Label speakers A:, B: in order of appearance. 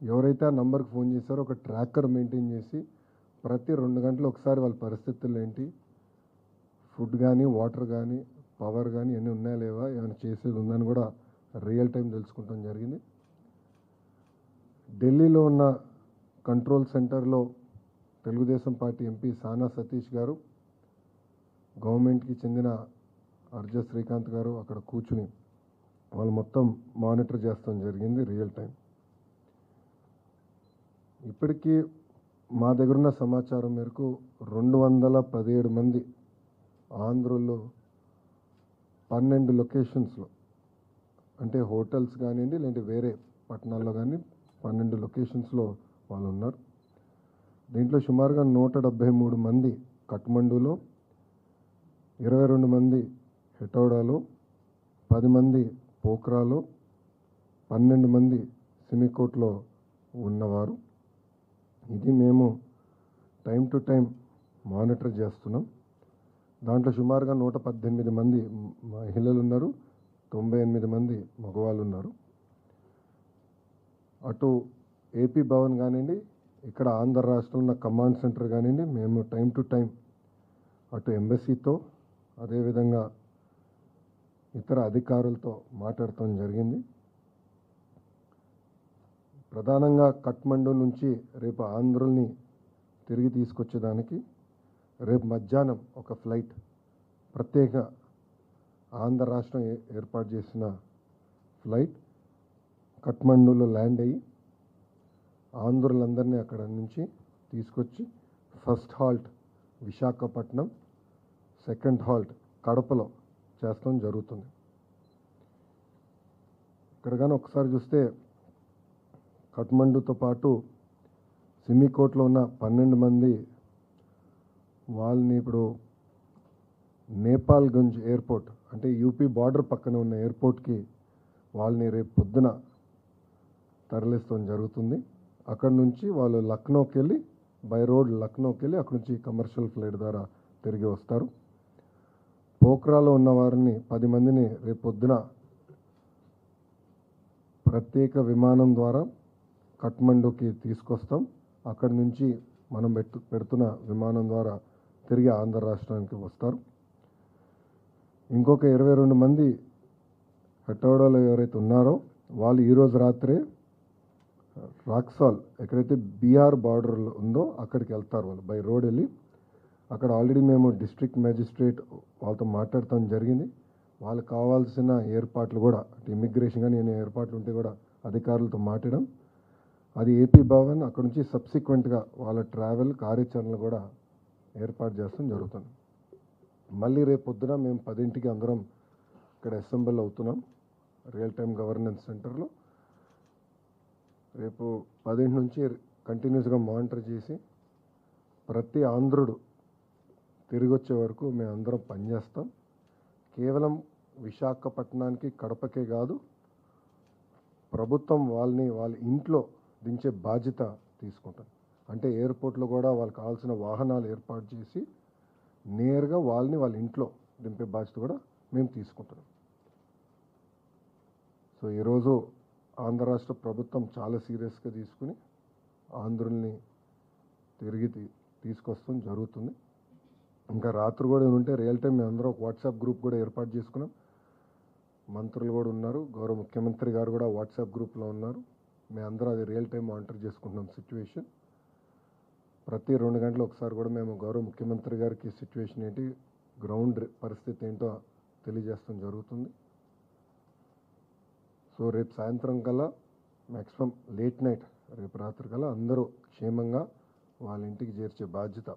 A: ఎవరైతే ఆ నంబర్కి ఫోన్ చేశారో ఒక ట్రాకర్ మెయింటైన్ చేసి ప్రతి 2 గంటలు ఒకసారి వాళ్ళ పరిస్థితులు ఏంటి, ఫుడ్ కానీ, వాటర్ కానీ, పవర్ కానీ ఎన్ని ఉన్నాయా లేవా, ఏమైనా చేసేది ఉందని కూడా రియల్ టైం తెలుసుకుంటాం జరిగింది. ఢిల్లీలో ఉన్న కంట్రోల్ సెంటర్లో తెలుగుదేశం పార్టీ ఎంపీ సానా సతీష్ గారు, గవర్నమెంట్కి చెందిన అర్జ శ్రీకాంత్ గారు అక్కడ కూర్చుని వాళ్ళు మొత్తం మానిటర్ చేస్తాం జరిగింది రియల్ టైం. ఇప్పటికీ మా దగ్గర ఉన్న సమాచారం మేరకు 217 మంది ఆంధ్రుల్లో 12 లొకేషన్స్లో, అంటే హోటల్స్ కానివ్వండి లేదంటే వేరే పట్టణాల్లో కానీ 12 లొకేషన్స్లో వాళ్ళు ఉన్నారు. దీంట్లో సుమారుగా 173 మంది కఠ్మండూలో, 22 మంది హెటౌడాలో, 10 మంది పోఖ్రాలో, 12 మంది సిమికోట్లో ఉన్నవారు. ఇది మేము టైం టు టైం మానిటర్ చేస్తున్నాం. దాంట్లో సుమారుగా 118 మంది మహిళలు ఉన్నారు, 98 మంది మగవాళ్ళు ఉన్నారు. అటు ఏపీ భవన్ కానివ్వండి, ఇక్కడ ఆంధ్ర రాష్ట్రంలో ఉన్న కమాండ్ సెంటర్ కానివ్వండి, మేము టైం టు టైం అటు ఎంబసీతో అదేవిధంగా ఇతర అధికారులతో మాట్లాడటం జరిగింది. ప్రధానంగా కఠ్మండు నుంచి రేపు ఆంధ్రుల్ని తిరిగి తీసుకొచ్చేదానికి రేపు మధ్యాహ్నం ఒక ఫ్లైట్ ప్రత్యేక ఆంధ్ర రాష్ట్రం ఏర్పాటు చేసిన ఫ్లైట్ కఠ్మండూలో ల్యాండ్ అయ్యి ఆంధ్రులందరినీ అక్కడ నుంచి తీసుకొచ్చి first halt Visakhapatnam, second halt కడపలో చేస్తాం జరుగుతుంది. ఇక్కడ కానీ ఒకసారి చూస్తే కఠ్మండూతో పాటు సిమికోట్లో ఉన్న 12 మంది వాళ్ళని ఇప్పుడు నేపాల్గంజ్ ఎయిర్పోర్ట్, అంటే యూపీ బార్డర్ పక్కన ఉన్న ఎయిర్పోర్ట్కి వాళ్ళని రేపు పొద్దున తరలిస్తాం జరుగుతుంది. అక్కడి నుంచి వాళ్ళు లక్నోకి వెళ్ళి బై రోడ్ లక్నోకి వెళ్ళి అక్కడి నుంచి కమర్షియల్ ఫ్లైట్ ద్వారా తిరిగి వస్తారు. పోఖ్రాలో ఉన్న వారిని 10 మందిని రేపు పొద్దున ప్రత్యేక విమానం ద్వారా కఠ్మండూకి తీసుకొస్తాం. అక్కడి నుంచి మనం పెడుతున్న విమానం ద్వారా తిరిగి ఆంధ్ర రాష్ట్రానికి వస్తారు. ఇంకొక 22 మంది హెటౌడాలో ఎవరైతే ఉన్నారో వాళ్ళు ఈరోజు రాత్రే రాక్సాల్, ఎక్కడైతే బీహార్ బార్డర్ ఉందో అక్కడికి వెళ్తారు. వాళ్ళు బై రోడ్ వెళ్ళి అక్కడ ఆల్రెడీ మేము డిస్ట్రిక్ట్ మ్యాజిస్ట్రేట్ వాళ్ళతో మాట్లాడటం జరిగింది. వాళ్ళకి కావాల్సిన ఏర్పాట్లు కూడా, ఇమిగ్రేషన్ కానీ ఏమైనా ఏర్పాట్లు ఉంటే కూడా అధికారులతో మాట్లాడడం. అది ఏపీ భవన్ అక్కడ నుంచి సబ్సిక్వెంట్గా వాళ్ళ ట్రావెల్ కార్యాచరణలు కూడా ఏర్పాటు చేస్తాం జరుగుతుంది. మళ్ళీ రేపు పొద్దున మేము 10ంటికి అందరం ఇక్కడ అసెంబ్లీ అవుతున్నాం రియల్ టైం గవర్నెన్స్ సెంటర్లో. రేపు 10 నుంచి కంటిన్యూస్గా మానిటర్ చేసి ప్రతి ఆంధ్రుడు తిరిగి వచ్చే వరకు మేము అందరం పనిచేస్తాం. కేవలం విశాఖపట్నానికి, కడపకే కాదు, ప్రభుత్వం వాళ్ళని వాళ్ళ ఇంట్లో దించే బాధ్యత తీసుకుంటాం. అంటే ఎయిర్పోర్ట్లో కూడా వాళ్ళకి కావాల్సిన వాహనాలు ఏర్పాటు చేసి నేరుగా వాళ్ళని వాళ్ళ ఇంట్లో దింపే బాధ్యత కూడా మేము తీసుకుంటున్నాం. సో ఈరోజు ఆంధ్ర రాష్ట్ర ప్రభుత్వం చాలా సీరియస్గా తీసుకుని ఆంధ్రుల్ని తిరిగి తీసుకొస్తాం జరుగుతుంది. ఇంకా రాత్రి కూడా ఉంటే రియల్ టైం మేము అందరూ ఒక వాట్సాప్ గ్రూప్ కూడా ఏర్పాటు చేసుకున్నాం. మంత్రులు కూడా ఉన్నారు, గౌరవ ముఖ్యమంత్రి గారు కూడా వాట్సాప్ గ్రూప్లో ఉన్నారు. మేము అందరూ అది రియల్ టైం మానిటర్ చేసుకుంటున్నాం సిచ్యువేషన్. ప్రతి 2 గంటలు ఒకసారి కూడా మేము గౌరవ ముఖ్యమంత్రి గారికి సిచ్యువేషన్ ఏంటి, గ్రౌండ్ పరిస్థితి ఏంటో తెలియజేస్తాం జరుగుతుంది. సో రేపు సాయంత్రం కల్లా మ్యాక్సిమం లేట్ నైట్ రేపు రాత్రి కల్లా అందరూ క్షేమంగా వాళ్ళ ఇంటికి చేర్చే బాధ్యత